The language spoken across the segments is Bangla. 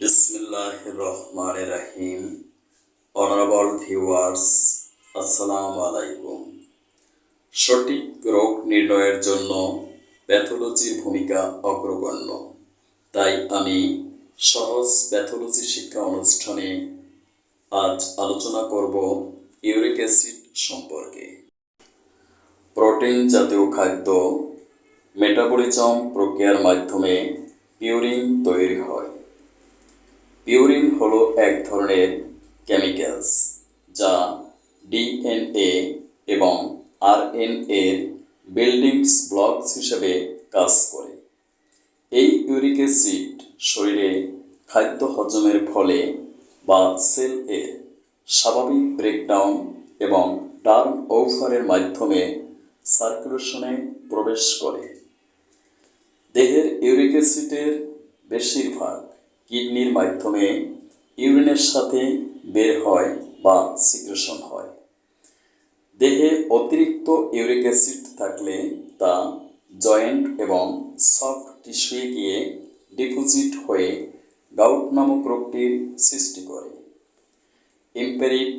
Bismillahirrahmanirrahim. Honorable viewers, আসসালামু আলাইকুম। সঠিক রোগ নির্ণয়ের জন্য প্যাথোলজির ভূমিকা অগ্রগণ্য। তাই আমি সহজ প্যাথোলজি শিক্ষা অনুষ্ঠানে আজ আলোচনা করব ইউরিক অ্যাসিড সম্পর্কে। প্রোটিন জাতীয় খাদ্য মেটাবলিজম প্রক্রিয়ার মাধ্যমে পিউরিন তৈরি হয়। পিউরিন হলো এক ধরনের কেমিক্যালস যা ডিএনএ এবং আরএনএ বিল্ডিং ব্লকস হিসেবে কাজ করে। এই ইউরিক অ্যাসিড শরীরে খাদ্য হজমের ফলে বা সেল এর স্বাভাবিক ব্রেকডাউন এবং টার্ন ওভারের মাধ্যমে সার্কুলেশনে প্রবেশ করে। দেহের ইউরিক অ্যাসিডের বেশিরভাগ কিডনির মাধ্যমে ইউরিনের সাথে বের হয় বা সিক্রেশন হয়। দেহে অতিরিক্ত ইউরিক অ্যাসিড থাকলে তা জয়েন্ট এবং সফট টিস্যুয়ে গিয়ে ডিপোজিট হয়ে গাউট নামক রোগটির সৃষ্টি করে। ইম্পেরিড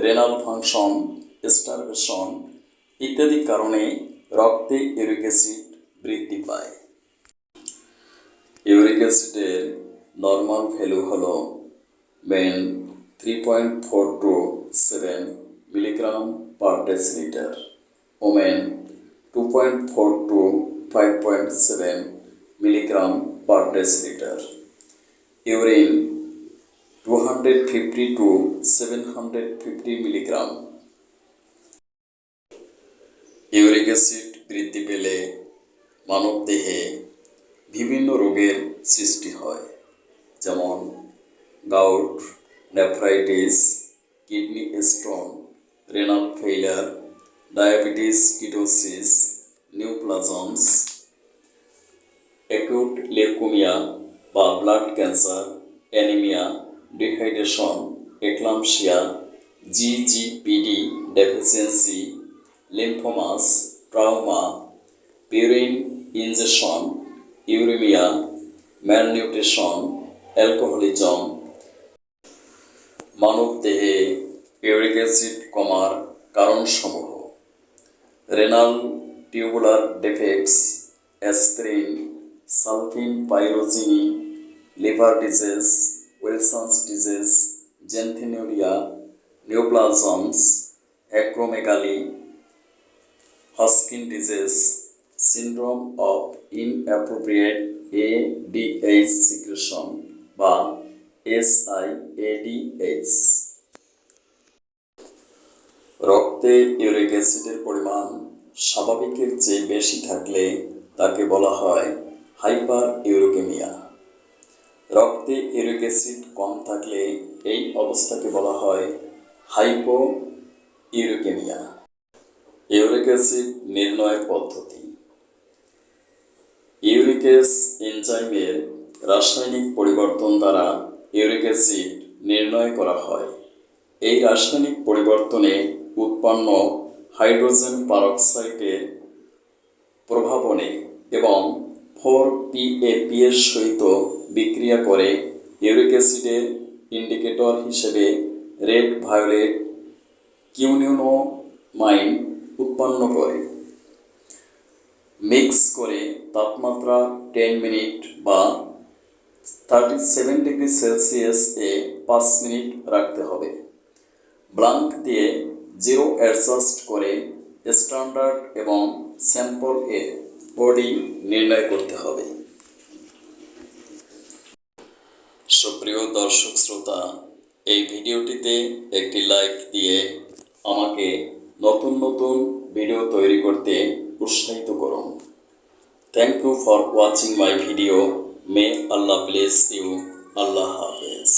রেনাল ফাংশন, স্টারভেশন ইত্যাদি কারণে রক্তে ইউরিক অ্যাসিড বৃদ্ধি পায়। ইউরিক অ্যাসিডের নর্মাল ভ্যালু হল men 3.427 milligram per decilitre, women 2.4 to 5.7 milligram per decilitre, urine 250 to 750 milligram. Uric acid বৃদ্ধি পেলে মানবদেহে বিভিন্ন রোগের সৃষ্টি হয়, যেমন gout, nephritis, kidney stone, renal failure, diabetes ketosis, neoplasms, acute leukaemia বা blood cancer, anaemia, dehydration, eclampsia, GGPD deficiency, lymphomas, trauma, purine injection, uraemia, malnutrition, alcoholism. মানবদেহে ইউরিক অ্যাসিড কমার কারণসমূহ: renal tubular defects, aspirin, সালফিন পাইরোজিনি, liver disease, Wilson's disease, xanthinuria, neoplasms, acromegaly, Hodgkin disease, syndrome of inappropriate ADH secretion বা SIADH। রক্তে ইউরিক অ্যাসিডের পরিমাণ স্বাভাবিকের চেয়ে বেশি থাকলে তাকে বলা হয় হাইপার ইউরিকেমিয়া। রক্তে ইউরিক অ্যাসিড কম থাকলে এই অবস্থাকে বলা হয় হাইপো ইউরিকেমিয়া। ইউরিক অ্যাসিড নির্ণয় পদ্ধতি: ইউরিকেস এনজাইমের রাসায়নিক পরিবর্তন দ্বারা ইউরিক অ্যাসিড নির্ণয় করা হয়। এই রাসায়নিক পরিবর্তনে উৎপন্ন হাইড্রোজেন পারক্সাইডের প্রভাবনে এবং 4-PAP এর সহিত বিক্রিয়া করে ইউরিক অ্যাসিডের ইন্ডিকেটর হিসেবে রেড ভায়োলেট কিউনিনোমাইন উৎপন্ন করে। মিক্স করে তাপমাত্রা 10 মিনিট বা 37 ডিগ্রি সেলসিয়াস এ 5 মিনিট রাখতে হবে। ব্লাঙ্ক দিয়ে জিরো অ্যাডজাস্ট করে স্ট্যান্ডার্ড এবং স্যাম্পল এর বডি নির্ণয় করতে হবে। সুপ্রিয় দর্শক শ্রোতা, এই ভিডিওটিতে একটি লাইক দিয়ে আমাকে নতুন নতুন ভিডিও তৈরি করতে উৎসাহিত করুন। Thank you for watching my video. May Allah bless you. Allah Hafiz.